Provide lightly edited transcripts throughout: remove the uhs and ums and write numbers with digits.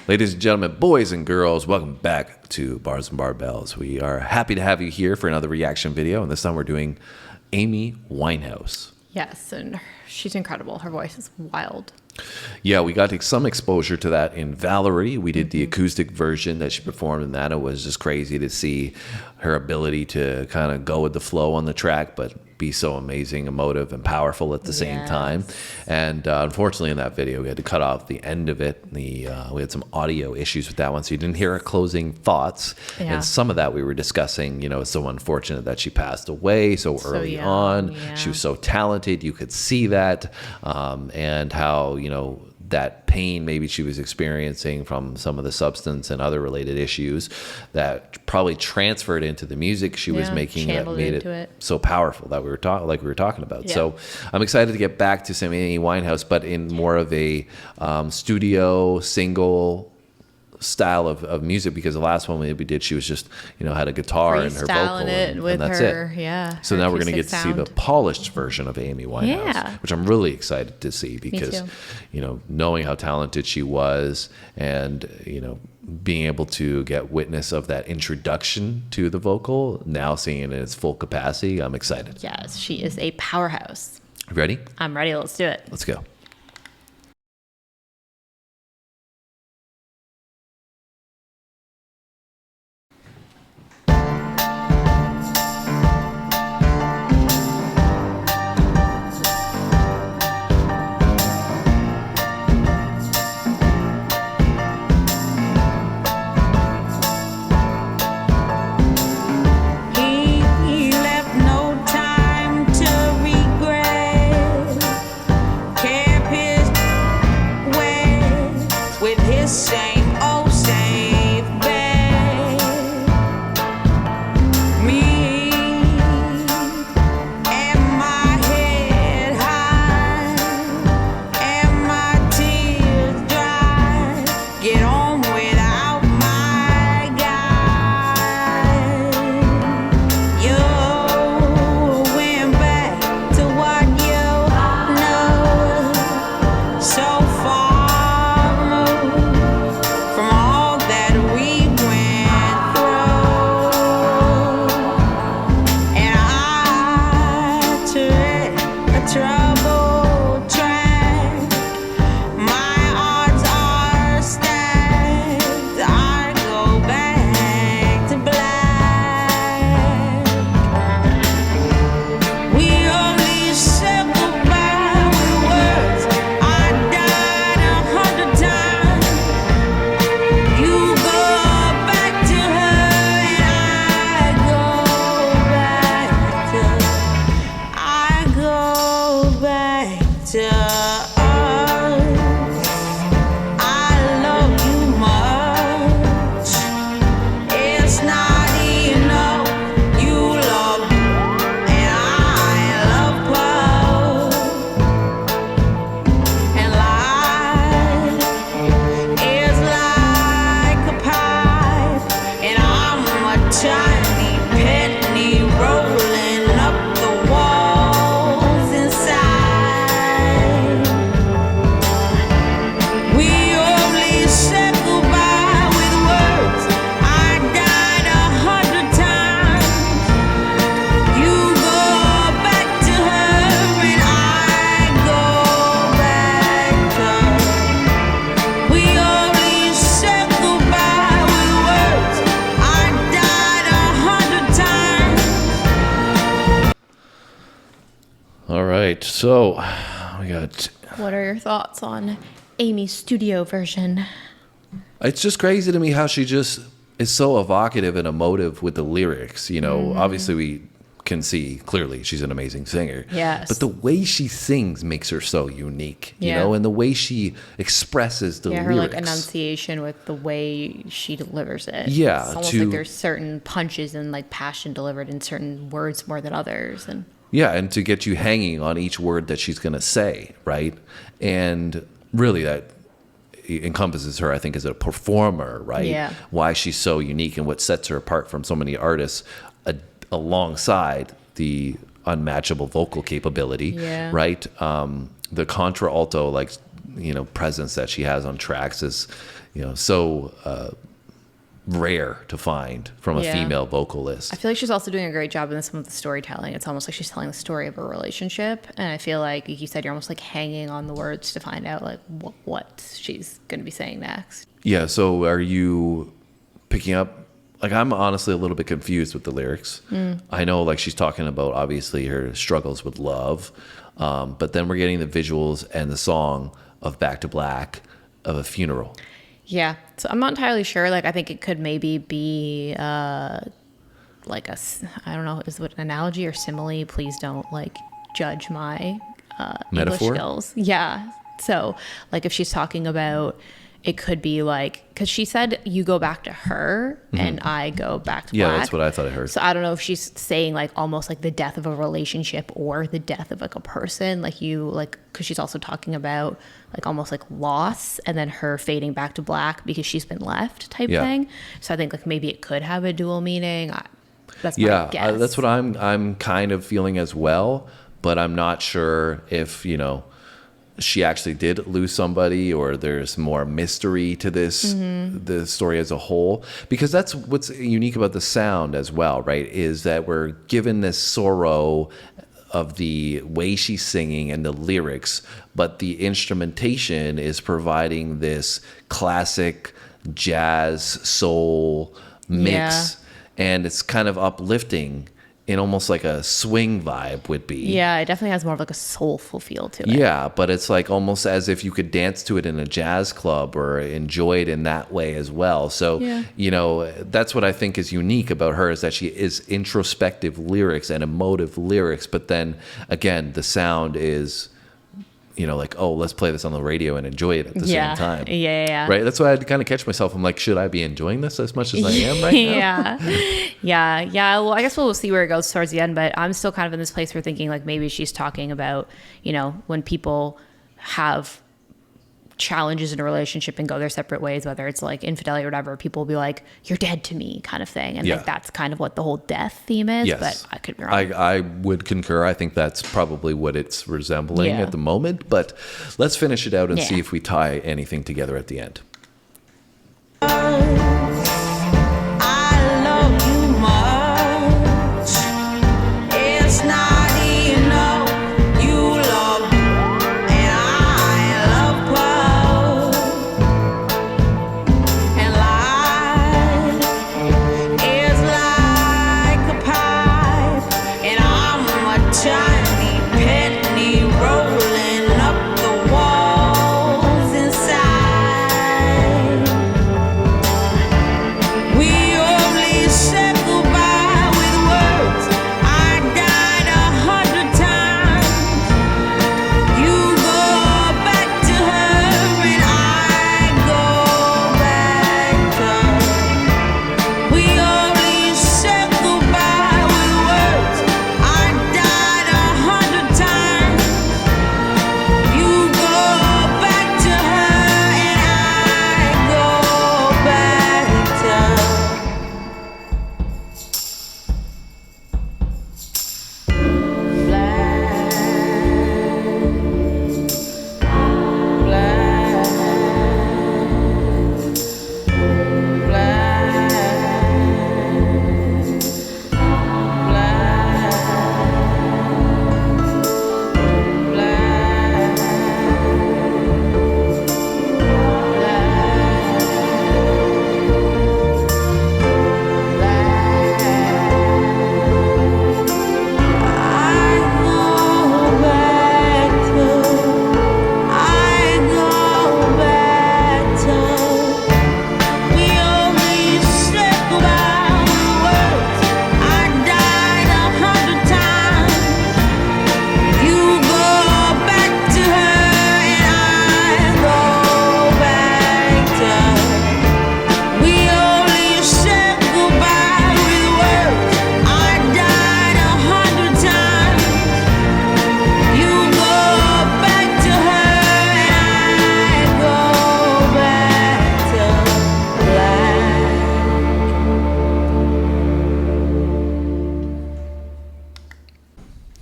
Ladies and gentlemen, boys and girls, welcome back to Bars and Barbells. We are happy to have you here for another reaction video, and this time we're doing Amy Winehouse. Yes, and she's incredible. Her voice is wild. Yeah, we got some exposure to that in Valerie. We did the acoustic version that she performed in that. It was just crazy to see her ability to kind of go with the flow on the track, but be so amazing, emotive, and powerful at the same time. And unfortunately, in that video, we had to cut off the end of it. We had some audio issues with that one, so you didn't hear her closing thoughts. Yeah. And some of that we were discussing. You know, it's so unfortunate that she passed away so early on. Yeah. She was so talented. You could see that, and how, you know, that pain maybe she was experiencing from some of the substance and other related issues that probably transferred into the music she was making, that made it so powerful that we were talking about. So I'm excited to get back to some Amy Winehouse, but in more of a studio single style of music, because the last one we did, she was just, you know, had a guitar and her vocal, and that's it. Yeah. So now we're going to get to see the polished version of Amy Winehouse, which I'm really excited to see, because, you know, knowing how talented she was, and, you know, being able to get witness of that introduction to the vocal, now seeing it in its full capacity, I'm excited. Yes, she is a powerhouse. Ready? I'm ready. Let's do it. Let's go. Same old safe bed. Me and my head high and my tears dry. Get on without my guy. You went back to what you know so far. All right, so we got... What are your thoughts on Amy's studio version? It's just crazy to me how she just is so evocative and emotive with the lyrics. You know, obviously we can see clearly she's an amazing singer. Yes. But the way she sings makes her so unique, you know, and the way she expresses the lyrics. Her like enunciation with the way she delivers it. Yeah. It's almost like there's certain punches and like passion delivered in certain words more than others. And yeah, and to get you hanging on each word that she's going to say, right? And really that encompasses her, I think, as a performer, right? Yeah. Why she's so unique and what sets her apart from so many artists alongside the unmatchable vocal capability, right? The contralto, like presence that she has on tracks is, so rare to find from a Yeah. female vocalist. I feel like she's also doing a great job in some of the storytelling. It's almost like she's telling the story of a relationship, and I feel like you said, you're almost like hanging on the words to find out like what she's going to be saying next. Yeah. So are you picking up? Like, I'm honestly a little bit confused with the lyrics. I know, like, she's talking about obviously her struggles with love, but then we're getting the visuals and the song of Back to Black of a funeral. Yeah, so I'm not entirely sure. Like, I think it could maybe be like I don't know, is it an analogy or simile? Please don't like judge my Metaphor? English skills. Yeah. So like if she's talking about, it could be like, because she said you go back to her and I go back to Yeah, Black. that's what I thought I heard. So I don't know if she's saying like almost like the death of a relationship or the death of like a person, like because she's also talking about like almost like loss and then her fading back to black because she's been left type Yeah. thing. So I think like maybe it could have a dual meaning. That's my guess. That's what I'm kind of feeling as well, but I'm not sure if she actually did lose somebody or there's more mystery to this the story as a whole, because that's what's unique about the sound as well, right? Is that we're given this sorrow of the way she's singing and the lyrics, but the instrumentation is providing this classic jazz soul mix, and it's kind of uplifting in almost like a swing vibe would be. Yeah, it definitely has more of like a soulful feel to it. Yeah, but it's like almost as if you could dance to it in a jazz club or enjoy it in that way as well. So, that's what I think is unique about her, is that she is introspective lyrics and emotive lyrics. But then again, the sound is, like, oh, let's play this on the radio and enjoy it at the same time. Yeah. Right? That's why I had to kind of catch myself. I'm like, should I be enjoying this as much as I am right now? Yeah. Well, I guess we'll see where it goes towards the end, but I'm still kind of in this place where thinking like maybe she's talking about, when people have challenges in a relationship and go their separate ways, whether it's like infidelity or whatever, people will be like, you're dead to me kind of thing. And like that's kind of what the whole death theme is, but I could be wrong. I would concur. I think that's probably what it's resembling at the moment, but let's finish it out and see if we tie anything together at the end. I love you much. It's not enough. You love and I love both. And life is like a pipe, and I'm a tiny penny rolling up the walls inside.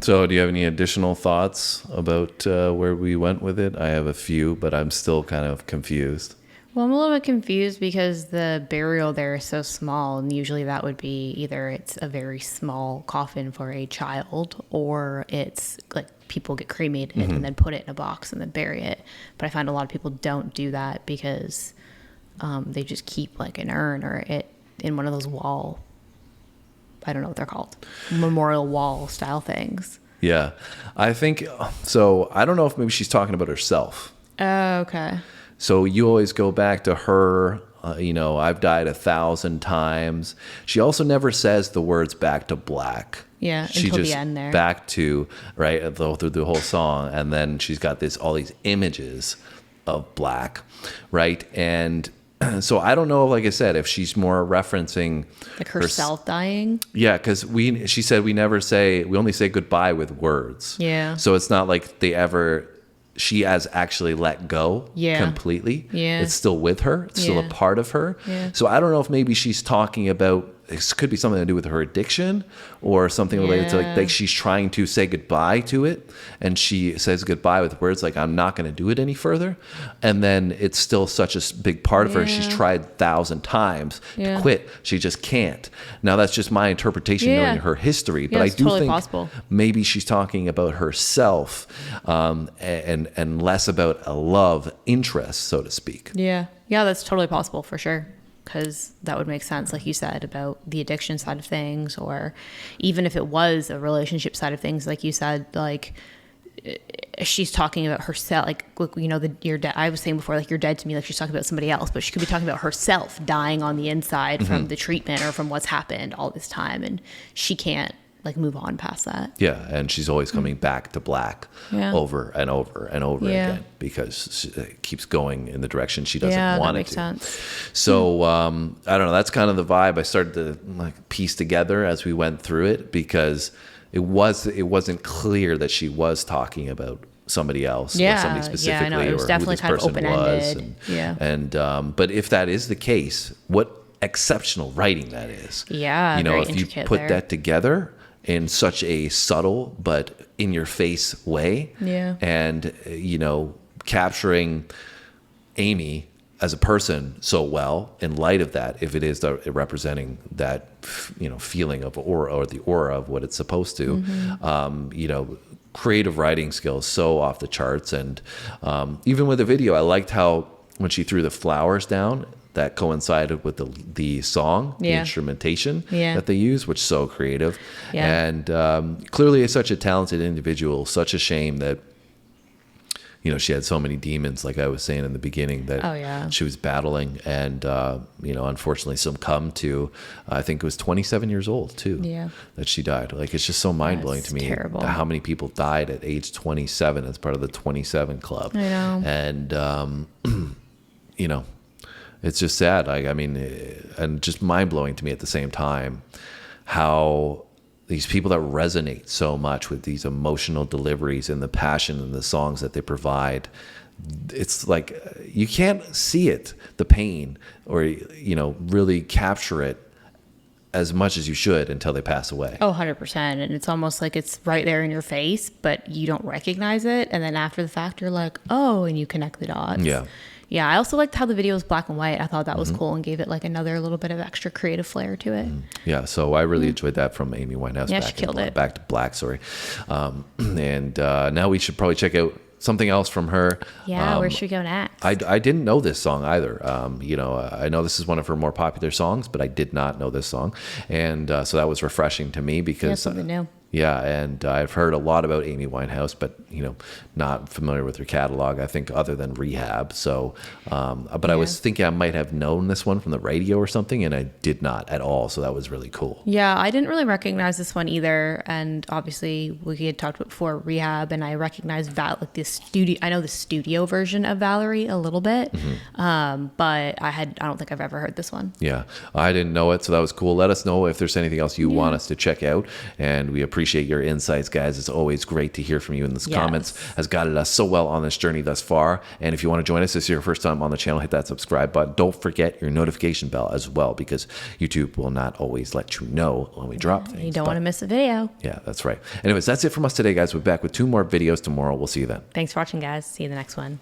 So do you have any additional thoughts about where we went with it? I have a few, but I'm still kind of confused. Well, I'm a little bit confused because the burial there is so small, and usually that would be either it's a very small coffin for a child, or it's like people get cremated and then put it in a box and then bury it. But I find a lot of people don't do that because they just keep like an urn or it in one of those wall, I don't know what they're called, memorial wall style things. Yeah, I think so. I don't know if maybe she's talking about herself. Oh, okay. So you always go back to her, I've died 1,000 times. She also never says the words back to black. Yeah, she until just the end there. Back to, right, through the whole song. And then she's got all these images of black, right? And so I don't know, like I said, if she's more referencing Like herself dying. Yeah, because she said we only say goodbye with words. Yeah. So it's not like she has actually let go completely. Yeah. It's still with her. It's still a part of her. Yeah. So I don't know if maybe she's talking about, it could be something to do with her addiction or something related to like she's trying to say goodbye to it. And she says goodbye with words like, I'm not going to do it any further. And then it's still such a big part of her. She's tried 1,000 times to quit. She just can't. Now that's just my interpretation knowing her history. But I do totally think possible. Maybe she's talking about herself and less about a love interest, so to speak. Yeah. Yeah, that's totally possible for sure. Because that would make sense, like you said, about the addiction side of things, or even if it was a relationship side of things, like you said, like she's talking about herself, like, look, you're dead. I was saying before, like, you're dead to me, like she's talking about somebody else, but she could be talking about herself dying on the inside from the treatment or from what's happened all this time, and she can't like move on past that. Yeah, and she's always coming back to black over and over and over again because it keeps going in the direction she doesn't want it to. That makes sense. So I don't know. That's kind of the vibe I started to like piece together as we went through it, because it wasn't clear that she was talking about somebody else or somebody specifically, I know. It was or definitely who this kind of person was. open-ended. But if that is the case, what exceptional writing that is. Yeah, very if you intricate put there. that together in such a subtle but in your face way. Yeah. And, capturing Amy as a person so well in light of that, if it is representing that, feeling of aura or the aura of what it's supposed to, creative writing skills so off the charts. And even with the video, I liked how when she threw the flowers down, that coincided with the song, the instrumentation that they use, which is so creative. Yeah. And clearly is such a talented individual. Such a shame that, she had so many demons, like I was saying in the beginning, that she was battling. And, unfortunately succumbed to, I think it was 27 years old too, that she died. Like, it's just so mind-blowing to me terrible. how many people died at age 27 as part of the 27 Club. I know. And, it's just sad. And just mind-blowing to me at the same time, how these people that resonate so much with these emotional deliveries and the passion and the songs that they provide, it's like you can't see it, the pain, or, really capture it as much as you should until they pass away. Oh, 100%. And it's almost like it's right there in your face, but you don't recognize it. And then after the fact, you're like, oh, and you connect the dots. Yeah. Yeah, I also liked how the video was black and white. I thought that was cool and gave it like another little bit of extra creative flair to it. Yeah, so I really enjoyed that from Amy Winehouse. Yeah, she killed it. Back to Black, sorry. And now we should probably check out something else from her. Yeah, where should we go next? I didn't know this song either. I know this is one of her more popular songs, but I did not know this song. And so that was refreshing to me because... something new. Yeah, and I've heard a lot about Amy Winehouse, but not familiar with her catalog, I think, other than Rehab. So, but I was thinking I might have known this one from the radio or something, and I did not at all. So that was really cool. Yeah, I didn't really recognize this one either. And obviously, we had talked about before Rehab, and I recognized like the studio. I know the studio version of Valerie a little bit, but I don't think I've ever heard this one. Yeah, I didn't know it, so that was cool. Let us know if there's anything else you want us to check out, and we appreciate appreciate your insights, guys. It's always great to hear from you, and this Yes. comments has guided us so well on this journey thus far. And if you want to join us, this is your first time on the channel, hit that subscribe button. Don't forget your notification bell as well, because YouTube will not always let you know when we drop things. You don't want to miss a video. Yeah, that's right. Anyways, that's it from us today, guys. We'll be back with 2 more videos tomorrow. We'll see you then. Thanks for watching, guys. See you in the next one.